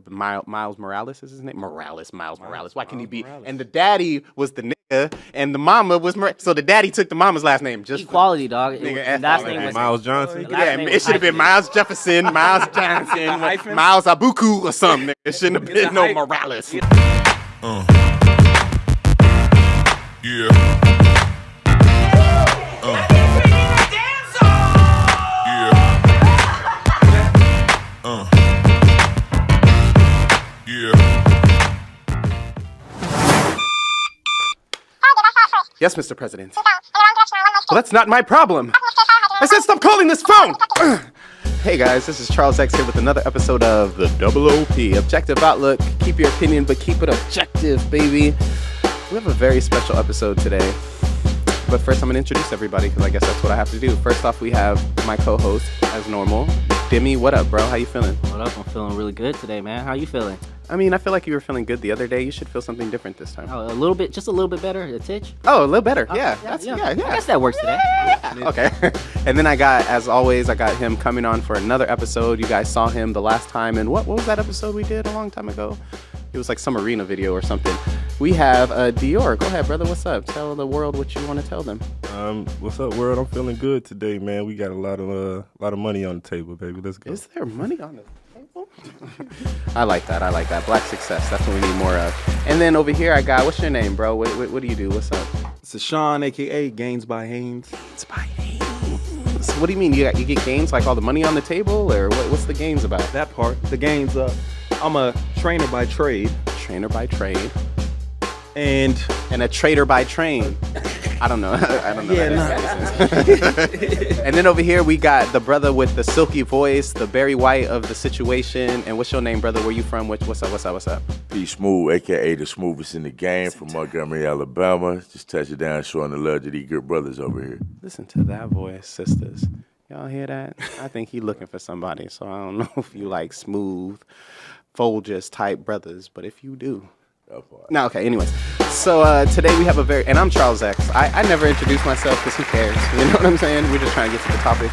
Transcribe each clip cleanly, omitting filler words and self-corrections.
Miles Morales is his name. Miles Morales. Why can he be? Morales. And the daddy was the nigga, and the mama was so the daddy took the mama's last name. Just equality, dog. Last name was Miles Johnson. Yeah, it should have been Miles Jefferson, Miles Johnson, Miles Abuku or something. It shouldn't have been no Morales. Yeah. Yes, Mr. President. Well, that's not my problem. I said stop calling this phone! Hey guys, this is Charles X here with another episode of the Double OP, Objective Outlook. Keep your opinion, but keep it objective, baby. We have a very special episode today. But first I'm going to introduce everybody, because I guess that's what I have to do. First off, we have my co-host, as normal. Demi, what up, bro? How you feeling? What up? I'm feeling really good today, man. How you feeling? I mean, I feel like you were feeling good the other day. You should feel something different this time. Oh, a little bit, just a little bit better. A titch? Oh, a little better. Yeah. I guess that works today. Yeah. Okay. And then as always, I got him coming on for another episode. You guys saw him the last time. And what was that episode we did a long time ago? It was like some arena video or something. We have Dior. Go ahead, brother. What's up? Tell the world what you want to tell them. What's up, world? I'm feeling good today, man. We got a lot of money on the table, baby. Let's go. Is there money on the table? I like that. Black success. That's what we need more of. And then over here, I got, what's your name, bro? What do you do? What's up? It's Sean, a.k.a. Gains by Haynes. Gains by Haynes. So what do you mean? You get gains, like all the money on the table? Or what's the gains about? That part. The gains, I'm a trainer by trade. Trainer by trade. And a trader by train. I don't know. Yeah, And then over here we got the brother with the silky voice, the Barry White of the situation. And what's your name, brother? Where you from? What's up? P Smooth, a.k.a. the smoothest in the game from Montgomery, Alabama. Just touching down, showing the love to these good brothers over here. Listen to that voice, sisters. Y'all hear that? I think he looking for somebody. So I don't know if you like smooth, Folgers type brothers. But if you do... No, okay, anyways. So today we have and I'm Charles X. I never introduced myself because who cares? You know what I'm saying? We're just trying to get to the topic.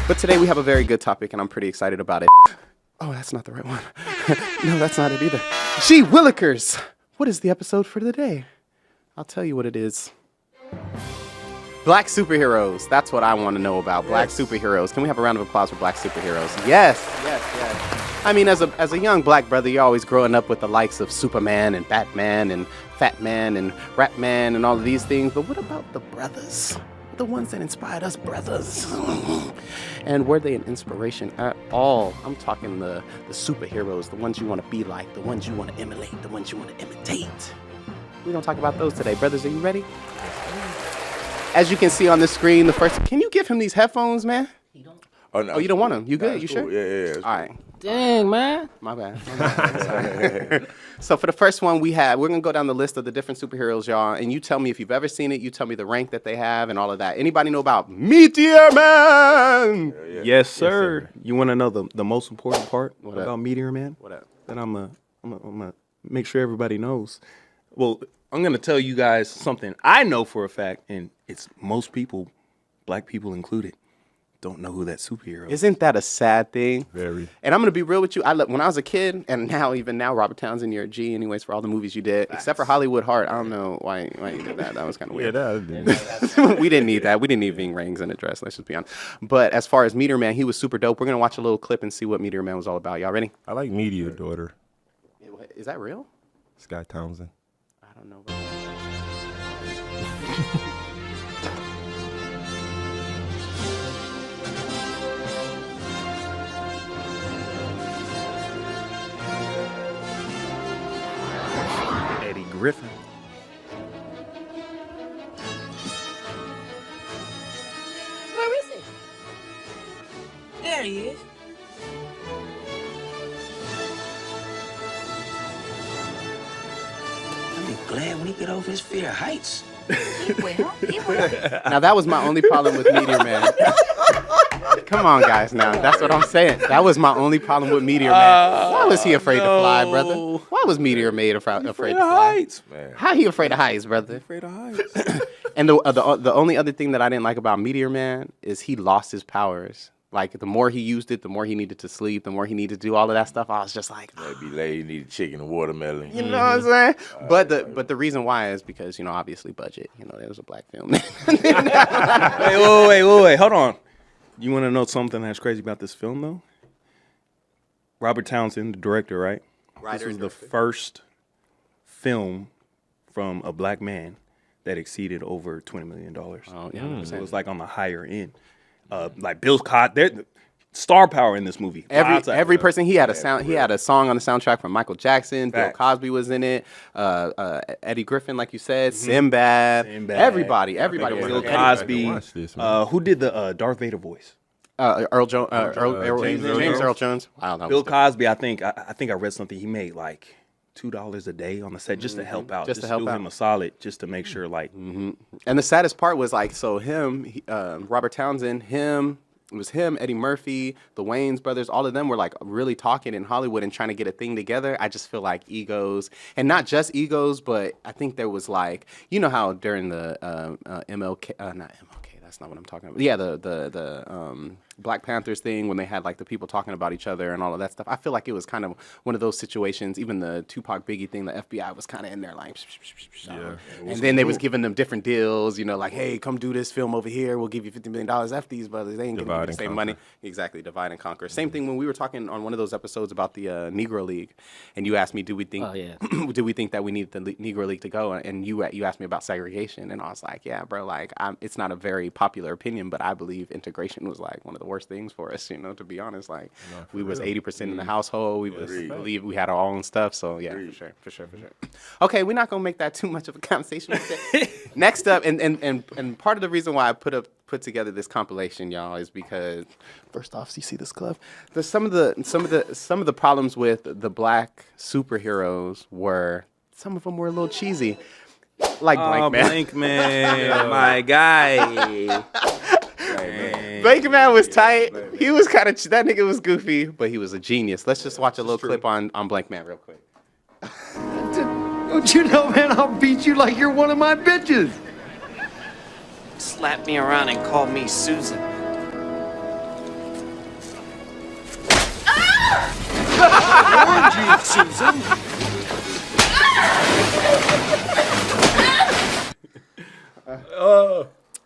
But today we have a very good topic and I'm pretty excited about it. Oh, that's not the right one. No, that's not it either. Gee Willikers! What is the episode for today? I'll tell you what it is. Black superheroes. That's what I want to know about. Black superheroes. Can we have a round of applause for black superheroes? Yes. I mean, as a young black brother, you're always growing up with the likes of Superman and Batman and Fat Man and Rap Man and all of these things. But what about the brothers? The ones that inspired us brothers. And were they an inspiration at all? I'm talking the superheroes, the ones you want to be like, the ones you want to emulate, the ones you want to imitate. We're going to talk about those today. Brothers, are you ready? As you can see on the screen, can you give him these headphones, man? Oh, you don't want them? You good? You sure? Yeah. All right. Dang, man. My bad. So for the first one we're going to go down the list of the different superheroes, y'all, and you tell me if you've ever seen it. You tell me the rank that they have and all of that. Anybody know about Meteor Man? Yeah. Yes, sir. You want to know the most important part about Meteor Man? What up? Then I'm gonna make sure everybody knows. Well, I'm going to tell you guys something I know for a fact, and it's most people, black people included, don't know who that superhero is. Isn't that a sad thing? Very. And I'm going to be real with you. When I was a kid, and even now, Robert Townsend, you're a G anyways for all the movies you did, except for Hollywood Heart. I don't know why you did that. That was kind of weird. We didn't need that. We didn't need Ving Rhames in a dress, let's just be honest. But as far as Meteor Man, he was super dope. We're going to watch a little clip and see what Meteor Man was all about. Y'all ready? I like Meteor Daughter. Is that real? Sky Townsend. I don't know. Eddie Griffin. Where is he? There he is. I'll be glad when he get over his fear of heights. He will. Now that was my only problem with Meteor Man. Come on, guys. Now that's what I'm saying. That was my only problem with Meteor Man. Why was he afraid to fly, brother? Why was Meteor made afraid to fly? Heights, man. How he afraid of heights, brother? Afraid of heights. And the only other thing that I didn't like about Meteor Man is he lost his powers Like the more he used it, the more he needed to sleep, the more he needed to do all of that stuff. I was just like, Maybe lady needed chicken and watermelon. you know what I'm saying? But the reason why is because, you know, obviously budget. You know, there was a black film. Wait, hold on. You want to know something that's crazy about this film, though? Robert Townsend, the director, right? This was the first film from a black man that exceeded over $20 million. Oh, yeah. So it was like on the higher end. Like Bill Cosby, star power in this movie. Every person, he had a sound. He had a song on the soundtrack from Michael Jackson. Facts. Bill Cosby was in it. Eddie Griffin, like you said. Sinbad. Everybody was Bill in it. Cosby. Watch this, man. Who did the Darth Vader voice? James Earl Jones. Wow, that Bill was dope. Cosby. I think I read something. He made like $2 a day on the set just to help out, Just to help do out. him a solid, just to make sure like. And the saddest part was like, so Robert Townsend, it was him, Eddie Murphy, the Wayans brothers, all of them were like really talking in Hollywood and trying to get a thing together. I just feel like egos, and not just egos, but I think there was like, you know how during the MLK, not MLK, that's not what I'm talking about. Yeah, the Black Panthers thing, when they had like the people talking about each other and all of that stuff. I feel like it was kind of one of those situations. Even the Tupac Biggie thing, the FBI was kind of in there like, and then they was giving them different deals. You know, like, hey, come do this film over here. We'll give you $50 million. F these brothers, they ain't giving you the same money. Exactly, divide and conquer. Same thing when we were talking on one of those episodes about the Negro League, and you asked me, do we think do we think that we need the Negro League to go? And you asked me about segregation, and I was like, yeah, bro, like it's not a very popular opinion, but I believe integration was like one of the worst things for us, you know, to be honest. Like, we was 80% in the household. We believe we had our own stuff. So yeah, for sure. Okay, we're not gonna make that too much of a conversation. Next up, and part of the reason why I put together this compilation, y'all, is because first off, you see this glove. There's some of the problems with the black superheroes were, some of them were a little cheesy. Like Blank Man. Blank Man, my guy. Blank Man was tight. He was kind of, that nigga was goofy, but he was a genius. Let's just watch a little clip on Blank Man real quick. Don't you know, man, I'll beat you like you're one of my bitches. Slap me around and call me Susan. Susan.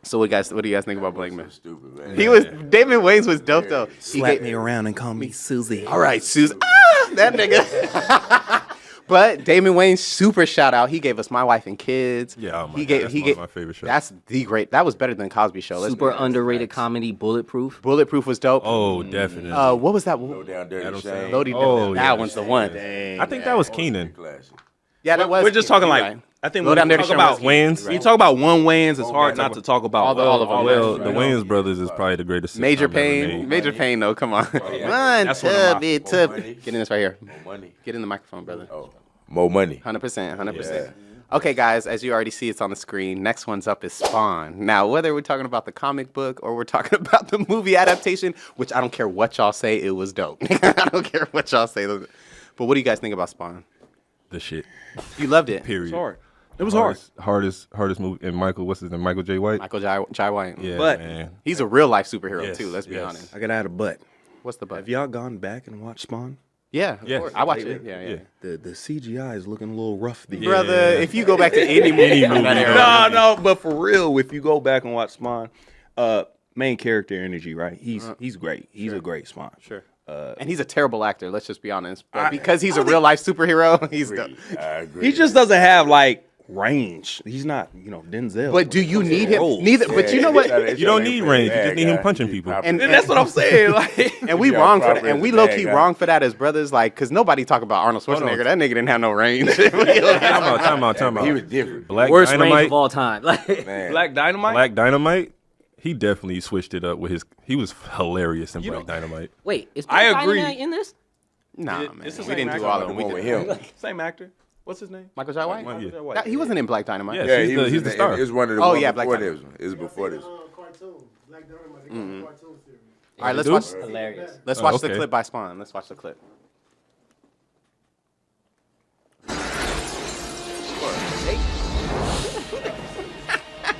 So what do you guys think about Blank Man? Stupid, man. Damon Wayans was dope though. Slap me around and call me Susie. All right, Susan. That nigga. But Damon Wayans, super shout out. He gave us My Wife and Kids. Yeah, oh my God, that's one of my favorite shows. That's the great. That was better than Cosby Show. Let's Super be honest. underrated comedy, Bulletproof. Bulletproof was dope. Oh, definitely. What was that? Low down dirty Adam Shame. Lodi Oh, that yeah, one's the one. I think that was Keenan. Classic. Yeah, that was. We're just talking you're like, right. I think Low when Down we Dirty talk Shame about was Wayans. when you talk about one Wayans, it's hard not to talk about all of them. Well, the Wayans brothers is probably the greatest. Major sitcom ever Pain. made. Major Pain though. Come on. One That's one of my- tub. money. Get in this right here. More money. Get in the microphone, brother. Oh, more money. 100%. Okay, guys, as you already see, it's on the screen. Next one's up is Spawn. Now, whether we're talking about the comic book or we're talking about the movie adaptation, which I don't care what y'all say, it was dope. I don't care what y'all say. But what do you guys think about Spawn? The shit. You loved it. Period. It's hard. It was hard. Hardest movie. And Michael, what's his name? Michael J. White. Michael Jai White. Yeah, But- man. He's a real life superhero Yes, too. Let's be yes. honest. I gotta add a but. What's the Have butt? y'all gone back and watched Spawn? Yeah, of Yeah. course. I watch it. Yeah. The CGI is looking a little rough these days. Brother, if you go back to any movie from that era, No, but for real, if you go back and watch Spawn, main character energy, right? He's great. He's a great Spawn. Sure. And he's a terrible actor. Let's just be honest. But because he's a real life superhero, he's dope. I agree. He just doesn't have like range. He's not, Denzel. But do you need him? roles. Neither. But you know what? You don't need range. You just need him punching people. And that's what I'm saying. Like, and we Yeah, wrong for that. proper And we as a low bad key guy. wrong for that as brothers. Like, because nobody talk about Arnold Schwarzenegger. That nigga didn't have no range. Time out. He was different. Black Worst range Dynamite. of all time. Like, Man. Black Dynamite. Black Dynamite. He definitely switched it up with his. He was hilarious in Black Dynamite. wait, is I Black agree. Dynamite in this? Nah, It- man. it's the We same didn't do actor. all of The them. We one with did. him. Same actor. What's his name? Michael Jai White? Yeah. Michael Jai White. That- he wasn't in Black Dynamite. Yes. Yeah, He's he the- was. he's the star. It was one of the Oh, ones yeah, before Black this one. It was before this. Cartoon. Black Dynamite. They got a cartoon series. All right, let's do? watch. Hilarious. Let's watch the okay. clip by Spawn. Let's watch the clip.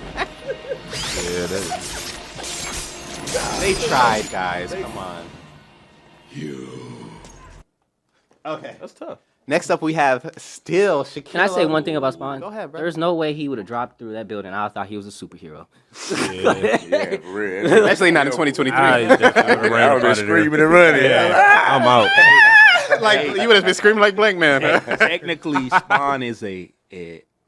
Yeah, that. They tried, guys. Come on. Okay. That's tough. Next up, we have still Shaquille. Can I say one thing about Spawn? Go ahead, bro. There's no way he would have dropped through that building. I thought he was a superhero. Yeah, for real. Especially not in 2023. I definitely ran I up was out of there. screaming and running. Yeah, I'm out. Like you would have been screaming like Blank Man. Huh? Technically, Spawn is a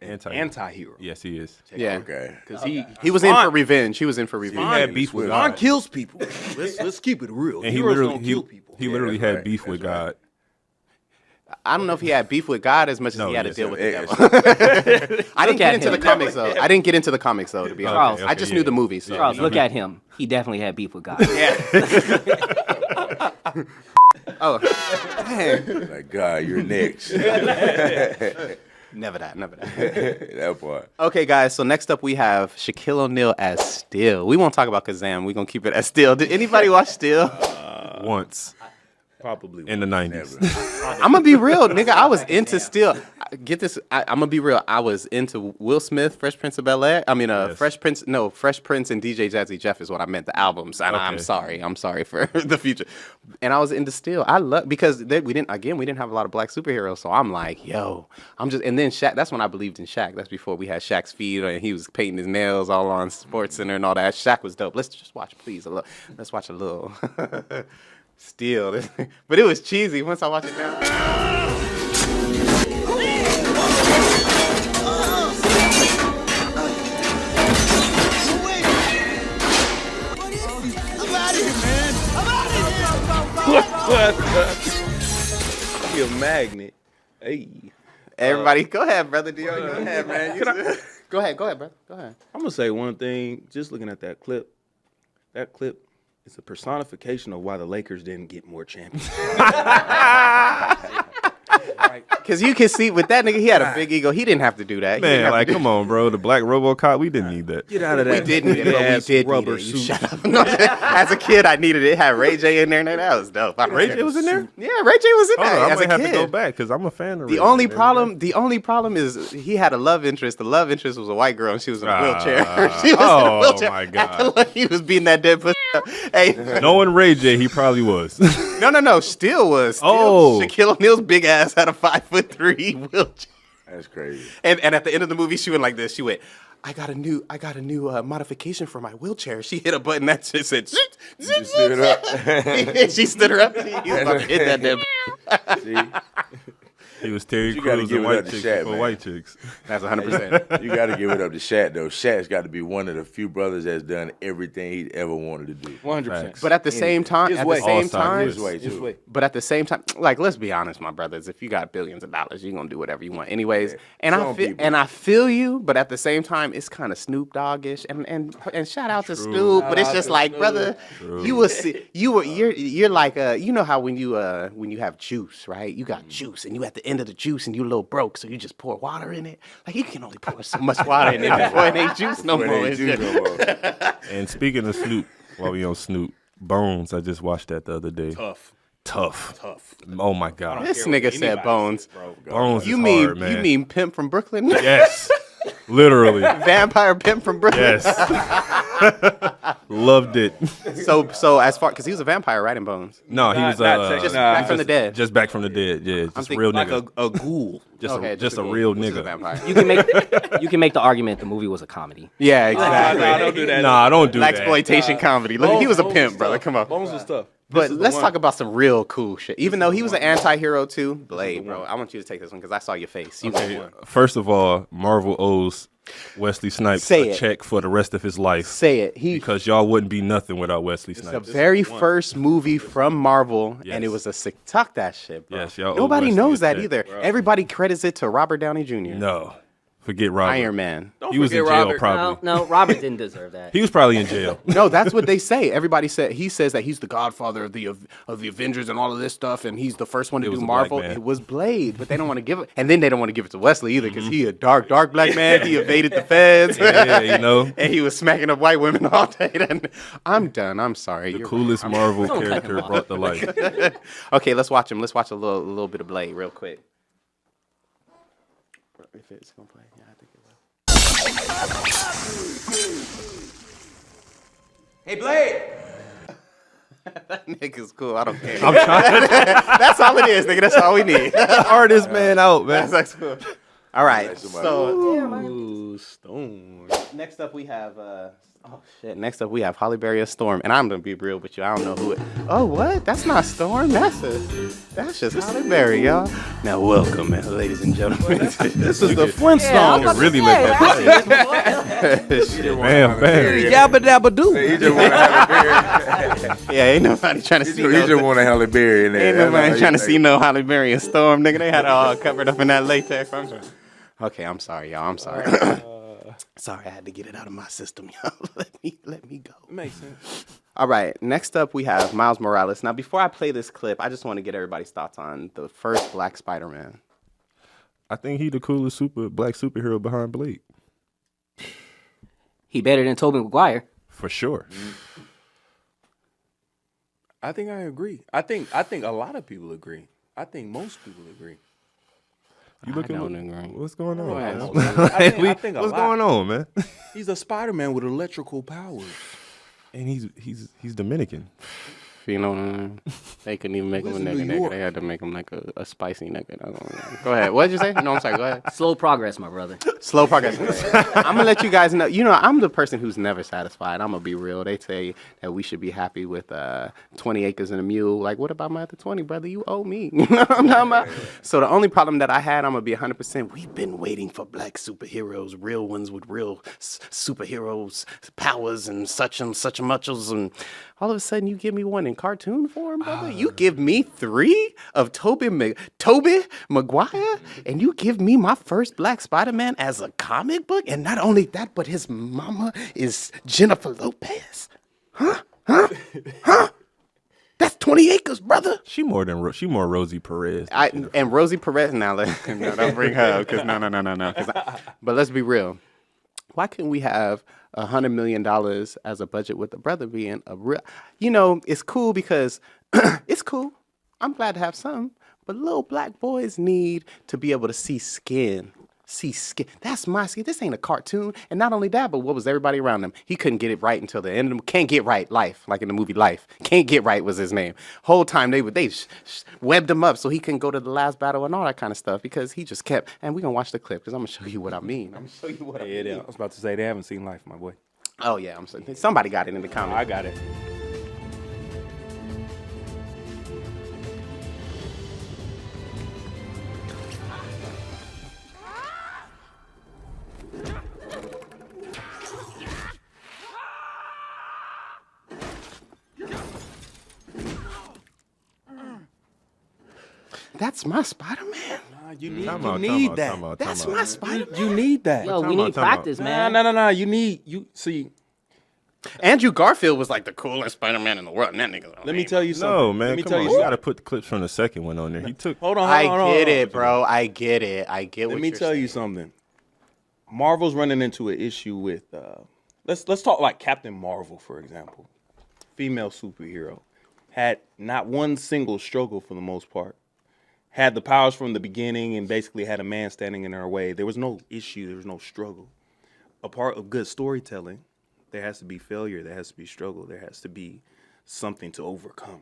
Anti-hero. hero Yes, he is. Yeah. Okay. because He was in for revenge. He was in for He revenge. had beef with Spawn God. kills people. Let's keep it real. And he Heroes literally don't kill people. he literally that's had right. beef with That's right. God. I don't know if he had beef with God as much as No, he had to yes, deal with the yes. devil. I didn't get at into him. the comics though. I didn't get into the comics though, to be honest. Okay, I just yeah. knew the movie. So. Charles, look at him. He definitely had beef with God. Oh, dang. Like, God, you're next. Never that. That part. Okay, guys. So next up we have Shaquille O'Neal as Steel. We won't talk about Kazam. We're gonna keep it as Steel. Did anybody watch Steel? Once Probably. in the 90s. I'm gonna be real, nigga. I was into Steel. Get this. I'm gonna be real. I was into Will Smith, Fresh Prince of Bel-Air. I mean, Yes. Fresh Prince and DJ Jazzy Jeff is what I meant. The albums. And I'm Okay. sorry for the future. And I was into Steel. I love because we didn't have a lot of black superheroes. So I'm like, yo, and then Shaq. That's when I believed in Shaq. That's before we had Shaq's feed and he was painting his nails all on Sports Center and all that. Shaq was dope. Let's just watch, please. Let's watch a little. Steel. But it was cheesy once I watched it now. Be a magnet. Hey. Everybody, go ahead, brother Dior. Go ahead, man. Go ahead, brother. Go ahead. I'm gonna say one thing. Just looking at that clip is a personification of why the Lakers didn't get more champions. Because you can see with that nigga, he had a big ego. He didn't have to do that. He didn't Man, have like, to do come on, bro. The black RoboCop, we didn't need that. Get out of We that. didn't need it, but we ass did rubber need it. You suit. shut up. No, as a kid, I needed it. It had Ray J in there, and that was dope. Ray J was in there? Yeah, Ray J was in Hold there on, I as a might have kid. to go back because I'm a fan of Ray The J, only man. problem is he had a love interest. The love interest was a white girl, and she was in a wheelchair. Ah, She was in oh, a wheelchair. my After, God. like, he was beating that dead pussy. Hey, Knowing Ray J, he probably was. no. Still was. Still, Oh. Shaquille O'Neal's big ass had a 5'3" wheelchair. That's crazy. And at the end of the movie, she went like this. She went, I got a new modification for my wheelchair. She hit a button that just said, zoot, You zoot, just stood up. and she stood her up. He was about to hit that dead. See? He was Terry You gotta Crews give and it white up to chicks Shaq, before man. white chicks. That's 100%. You got to give it up to Shaq, though. Shaq's got to be one of the few brothers that's done everything he'd ever wanted to do. 100%. But at the same time, His way. All-time His way, His too. way. but at the same time, like, let's be honest, my brothers. If you got billions of dollars, you're gonna do whatever you want, anyways. And Some people. I feel you, but at the same time, it's kind of Snoop Doggish. And shout out to Snoop, but it's just like, brother, you will see, you're like, you know how when you have juice, right? You got juice, and you at the end of the juice, and you a little broke, so you just pour water in it. Like, you can only pour so much water in it before it ain't juice no But more. ain't It's you just- no more. And speaking of Snoop, while we on Snoop, Bones, I just watched that the other day. Tough. Oh my God. This nigga said Bones. Bones You is mean hard, man. you mean Pimp from Brooklyn? Yes. Literally. Vampire Pimp from Brooklyn. Yes. Loved it. So as far because he was a vampire, right, in Bones. No, he was Just back from the dead. Just back from the dead. Yeah, just a thinking real Like nigga. a ghoul. Just Okay, a real This is a nigga. vampire. You can make the argument the movie was a comedy. Yeah, exactly. Nah, don't do that. Nah, don't do Black that. exploitation comedy. Look, he was a Bones pimp, was brother. tough. Come on. Bones was tough. But This is the let's one. talk about some real cool shit. Even though he was an anti-hero too, Blade, bro. I want you to take this one because I saw your face. You Okay, won. first of all, Marvel owes Wesley Snipes Say a it. check for the rest of his life Say it. because y'all wouldn't be nothing without Wesley The Snipes. very first movie from Marvel, and Yes. it was a sick. Talk that shit, bro. Yes, y'all owe Nobody Wesley knows a that check. either. Everybody credits it to Robert Downey Jr. No, forget Robert. Iron Man. He was in forget jail Robert. probably. No, Robert didn't deserve that. He was probably in jail. No, that's what they say. Everybody said he says that he's the godfather of the Avengers and all of this stuff, and he's the first one to It was do a black Marvel. man. It was Blade, but they don't want to give it, and then they don't want to give it to Wesley either because he a dark black man. He evaded the feds, Yeah, you know. and he was smacking up white women all day. And I'm done. I'm sorry. The You're coolest right. Marvel Don't cut character him off. brought to life. Okay, let's watch him. Let's watch a little bit of Blade real quick. If it's gonna play, yeah, I think it will. Hey, Blade! That nigga's cool. I don't care. I'm trying. That's all it is, nigga. That's all we need. Artist man out, man. That's cool. All right. So Ooh, Storm. next up we have Next up we have Holly Berry or Storm, and I'm gonna be real with you. I don't know who it. Oh, what? That's not Storm. That's just Holly Berry, y'all. Now welcome, ladies and gentlemen. This is the Flintstones. You really make that bam, bam. Yabba dabba doo. He just want to have a beer. Yeah, ain't nobody trying to see. He just want to have a beer in there. Ain't nobody trying to see no Holly Berry and Storm, nigga. They had it all covered up in that latex. Okay, I'm sorry, y'all. I'm sorry. Sorry, I had to get it out of my system, y'all. Let me go. Makes sense. All right, next up we have Miles Morales. Now, before I play this clip, I just want to get everybody's thoughts on the first Black Spider-Man. I think he the coolest black superhero behind Blade. He better than Tobey Maguire. For sure. I think I agree. I think a lot of people agree. I think most people agree. You looking? don't agree. What's going on? ahead. Man? I think a What's lot. going on, man? He's a Spider-Man with electrical powers. And he's Dominican. You know what I mean? They couldn't even make him a Lives in New nigga. York. They had to make him like a spicy nigga. Go ahead. What did you say? No, I'm sorry. Go ahead. Slow progress, my brother. Slow progress. I'm gonna let you guys know. You know, I'm the person who's never satisfied. I'm gonna be real. They say that we should be happy with 20 acres and a mule. Like, what about my other 20, brother? You owe me. You know what I'm talking about? So the only problem that I had, I'm gonna be 100%. We've been waiting for black superheroes, real ones with real superheroes powers and such muches, and all of a sudden you give me one in cartoon form, brother. You give me 3 of Tobey Maguire, and you give me my first Black Spider-Man as a comic book, and not only that, but his mama is Jennifer Lopez. Huh? That's 20 acres, brother. She more Rosie Perez. And Rosie Perez. Now, no, don't bring her up, because no. But let's be real. Why couldn't we have $100 million as a budget with the brother being a real? You know, it's cool because it's cool. I'm glad to have some, but little black boys need to be able to see skin. See skin. That's my skin. This ain't a cartoon. And not only that, but what was everybody around him? He couldn't get it right until the end of the Can't Get Right, Life, like in the movie Life. Can't Get Right was his name. Whole time they webbed him up so he couldn't go to the last battle and all that kind of stuff because he just kept. And we're gonna watch the clip because I'm gonna show you what I mean. I'm gonna show you what I mean. I was about to say they haven't seen Life, my boy. Oh yeah, I'm sorry. Somebody got it in the comments. I got it. That's my Spider-Man. You need Time that. out. That's my Spider-Man. You need that. Yo, we Time need out. practice, man. No. You see. Andrew Garfield was like the coolest Spider-Man in the world. And that nigga. Let me tell you something. No, man. Let me Come tell on. you You something. got to put the clips from the second one on there. He took. Hold on. I get it, bro. I get it. I get what Let me you're tell you saying. something. Marvel's running into an issue with. Let's talk like Captain Marvel, for example. Female superhero had not one single struggle for the most part. Had the powers from the beginning and basically had a man standing in her way. There was no issue. There was no struggle. A part of good storytelling, there has to be failure. There has to be struggle. There has to be something to overcome.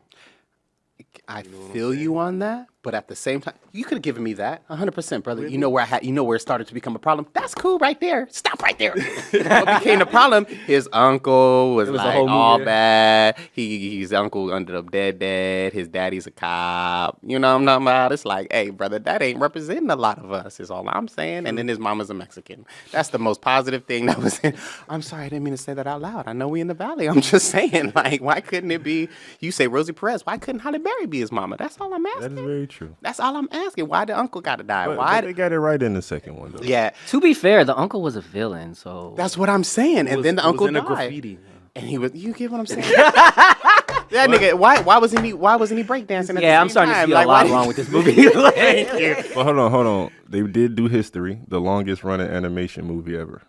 I feel you on that, but at the same time, you could have given me that 100%, brother. You know where it started to become a problem. That's cool, right there. Stop right there. What became the problem? His uncle was a like whole all movie. bad. His uncle ended up dead. His daddy's a cop. You know what I'm talking about? It's like, hey, brother, that ain't representing a lot of us. Is all I'm saying. And then his mama's a Mexican. That's the most positive thing that was in. I'm sorry, I didn't mean to say that out loud. I know we in the valley. I'm just saying, like, why couldn't it be? You say Rosie Perez. Why couldn't Halle Berry be his mama? That's all I'm asking. That is very true. That's all I'm asking. Why the uncle got to die? But they got it right in the second one, though. Yeah, To be fair, the uncle was a villain, so that's what I'm saying. And then the uncle in a died. graffiti. And he was. You get what I'm saying? That nigga. Why wasn't he breakdancing? At yeah, the I'm same starting to time? see Like, a lot why wrong with this movie. Thank you. But hold on. They did do history, the longest running animation movie ever.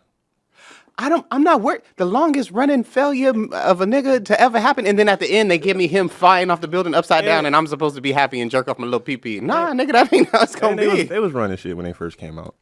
I'm not worried. The longest running failure of a nigga to ever happen, and then at the end they give me him flying off the building upside down, and I'm supposed to be happy and jerk off my little pee pee. Nah, nigga, that ain't how it's gonna And be. they was running shit when they first came out.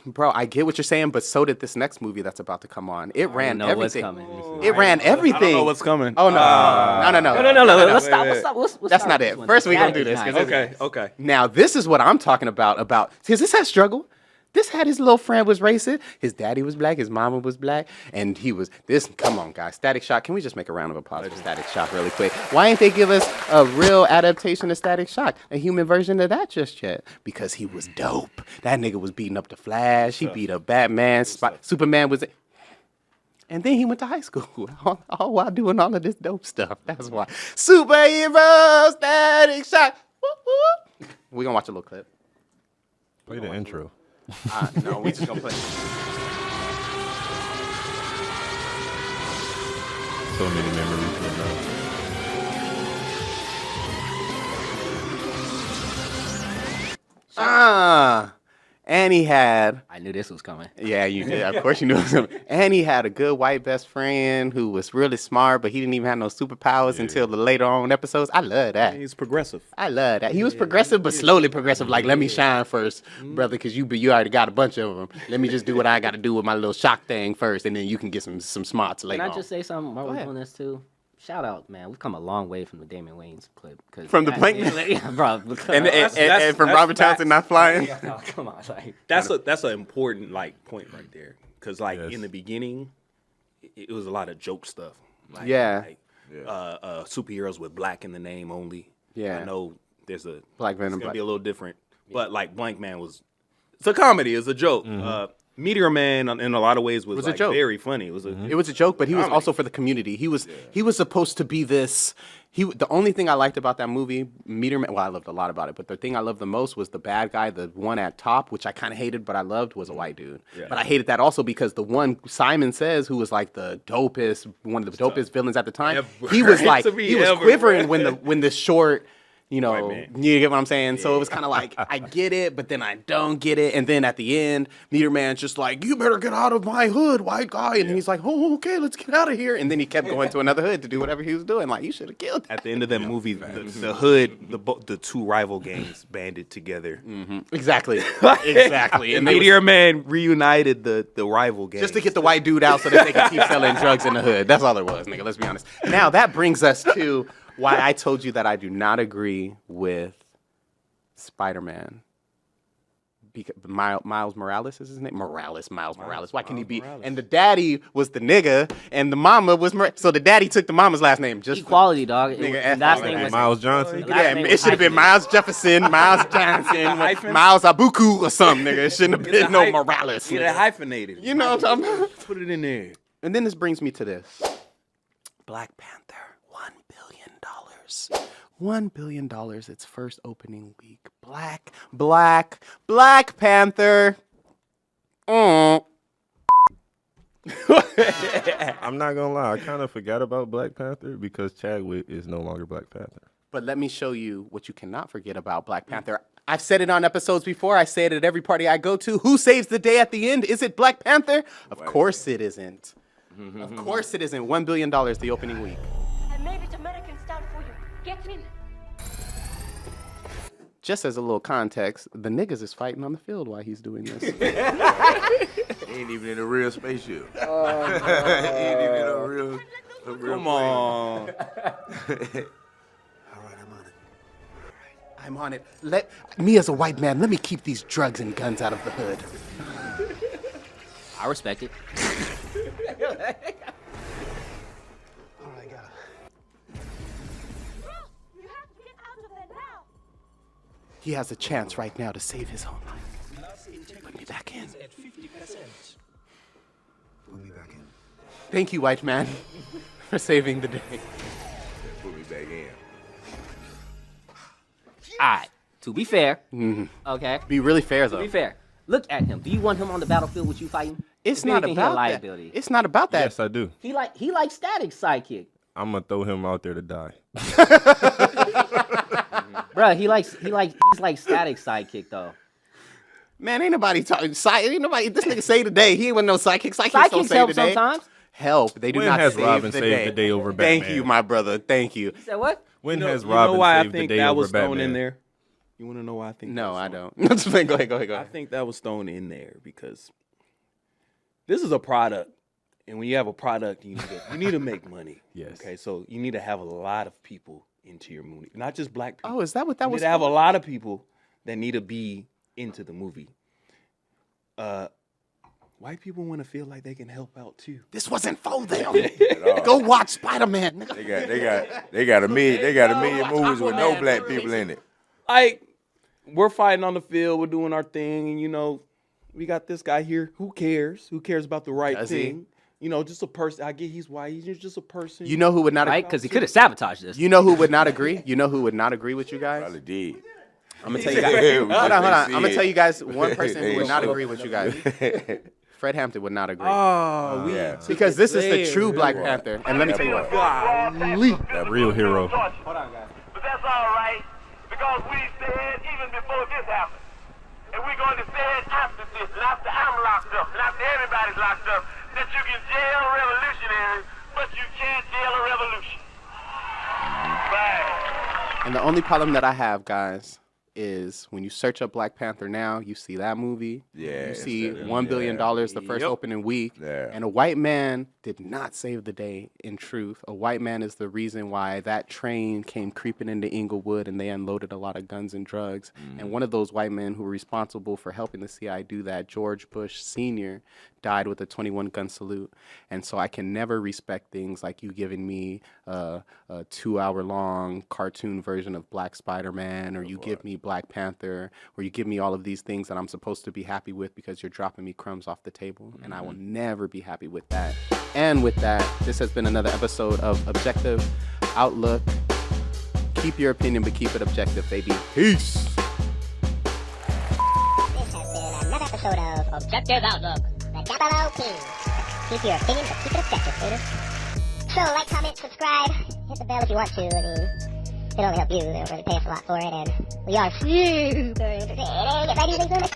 Bro, I get what you're saying, but so did this next movie that's about to come on. It ran know what's everything. coming. It ran everything. I don't know what's coming. Oh no, no. No. Let's stop. Let's That's start not with it. this one. First, we gonna Static do this, is 'cause nice. it's- Okay. Now, this is what I'm talking about. Because this had struggle. This had his little friend was racist. His daddy was black. His mama was black. And he was this. Come on, guys. Static Shock. Can we just make a round of applause for Static Shock really quick? Why ain't they give us a real adaptation of Static Shock? A human version of that just yet? Because he was dope. That nigga was beating up the Flash. He beat up Batman. Superman was... And then he went to high school. All while doing all of this dope stuff. That's why. Superhero Static Shock. We're going to watch a little clip. Play the intro. No, we just gonna play. So many memories right now. And he had, I knew this was coming. yeah, you did. Of course you knew it was him. And he had a good white best friend who was really smart, but he didn't even have no superpowers until the later on episodes. I love that. He's progressive. I love that. He was progressive, but slowly progressive. Like, let me shine first, brother, because you already got a bunch of them. Let me just do what I got to do with my little shock thing first, and then you can get some smarts later Can I on. just say something while we're ahead. doing this too? Shout out, man. We've come a long way from the Damon Wayans clip. From the Plank Man? Yeah, bro. Because, And from Robert Townsend not flying? oh, come on. Like, That's an important point right there. Because Yes. in the beginning, it was a lot of joke stuff. Like, Yeah. superheroes with black in the name only. Yeah. I know there's a Black Venom, It's gonna Black- be a little different, but like Blank Man it's a comedy. It's a joke. Meteor Man in a lot of ways was a like joke. very funny. It was a It was a joke, but he was also for the community. He was supposed to be this. The only thing I liked about that movie, Meteor Man. Well, I loved a lot about it, but the thing I loved the most was the bad guy, the one at top, which I kind of hated, but I loved, was a white dude. Yeah. But I hated that also because the one Simon Says, who was like the dopest, one of the dopest villains at the time, Ever. he was like To me, he was ever. quivering when the short. You know, White man. you get what I'm saying? So it was kind of like, I get it, but then I don't get it. And then at the end, Meteor Man's just like, you better get out of my hood, white guy. And he's like, oh, okay, let's get out of here. And then he kept going to another hood to do whatever he was doing. Like, you should have killed him. At the end of that movie, the hood, the two rival gangs banded together. Exactly. Exactly. And And they Meteor Man reunited the rival gangs. just to get the white dude out so that they could keep selling drugs in the hood. That's all it was, nigga. Let's be honest. Now, that brings us to why I told you that I do not agree with Spider-Man. Because Miles Morales is his name? Miles Morales. Why can he be? And the daddy was the nigga, and the mama was so the daddy took the mama's last name. Just equality, dog. Nigga, And last F name was Miles Johnson. last yeah, name it was should have been hyphenated. Miles Jefferson, Miles Johnson, hyphen? Miles Abuku or something, nigga. It shouldn't have been no Morales. Get it nigga. hyphenated. You know what I'm talking about? Put it in there. And then this brings me to this. Black Panther, $1 billion. $1 billion its first opening week. Black Panther. I'm not gonna lie, I kind of forgot about Black Panther because Chadwick is no longer Black Panther. But let me show you what you cannot forget about Black Panther. I've said it on episodes before. I say it at every party I go to. Who saves the day at the end? Is it Black Panther? Of course it isn't. Of course it isn't. $1 billion the opening week. I made it American style for you. Get in. Just as a little context, the niggas is fighting on the field while he's doing this. He ain't even in a real spaceship. He ain't even in a real Come on. I'm on it. Let me as a white man, let me keep these drugs and guns out of the hood. I respect it. You have to get out of there now. He has a chance right now to save his own life. Put me back in. Thank you, white man, for saving the day. Put me back in. Alright. To be fair, okay. Be really fair To though. be fair, look at him. Do you want him on the battlefield with you fighting? It's If anything, not he a about that. liability. It's not about that. Yes, I do. He like Static sidekick, I'm gonna throw him out there to die. bruh. He's like Static sidekick though. Man, ain't nobody talking. Ain't nobody. This nigga say today. He ain't with no psychic. Psychics don't Sidekicks say help today. sometimes. Help. They do When not has save Robin the saved day. the day over Thank Batman? you, my brother. Thank you. You said what? When You has know Robin why I saved think the day that over was thrown Batman? in there? You want to know why I think? No, I that was don't. Just go ahead. Go I ahead. think that was thrown in there because this is a product, and when you have a product, you need to make money. Yes. Okay, so you need to have a lot of people into your movie, not just black people. Oh, is that what that You was? need to have a lot of people that need to be into the movie. White people want to feel like they can help out too. This wasn't for them. Go watch Spider-Man. nigga. They got a million movies with no black people in it. Like, we're fighting on the field, we're doing our thing, and you know, we got this guy here. Who cares? Who cares about the right Does he? thing? You know, just a person. I get he's white. He's just a person. You know who would not Right? Because he could have sabotaged this. You know who would not agree? You know who would not agree with you guys? Probably did. I'm gonna tell you guys. Hold on. I'm gonna tell you guys one person who would not agree with you guys. Fred Hampton would not agree. Oh, Yeah. Because this is the true Black Panther. And let me tell you what. That real hero. Hold on, guys. But that's all right, because we said even before this happened, and we're going to say it after this, and after I'm locked up, and after everybody's locked up, that you can jail revolutionaries, but you can't jail a revolution. Right. And the only problem that I have, guys, is when you search up Black Panther now, you see that movie. Yeah, You see it's that- $1 billion the first opening week. Yeah. And a white man did not save the day, in truth. A white man is the reason why that train came creeping into Inglewood and they unloaded a lot of guns and drugs. And one of those white men who were responsible for helping the CIA do that, George Bush Sr., died with a 21-gun salute. And so I can never respect things like you giving me a 2-hour-long cartoon version of Black Spider-Man, or you give me Black Panther, or you give me all of these things that I'm supposed to be happy with because you're dropping me crumbs off the table. And I will never be happy with that. And with that, this has been another episode of Objective Outlook. Keep your opinion, but keep it objective, baby. Peace. This has been another episode of Objective Outlook, the Double King. Keep your opinion, but keep it objective, baby. So, like, comment, subscribe, hit the bell if you want to. I mean, it'll only help you. They don't really pay us a lot for it, and we are super entertaining. Get ready to do this.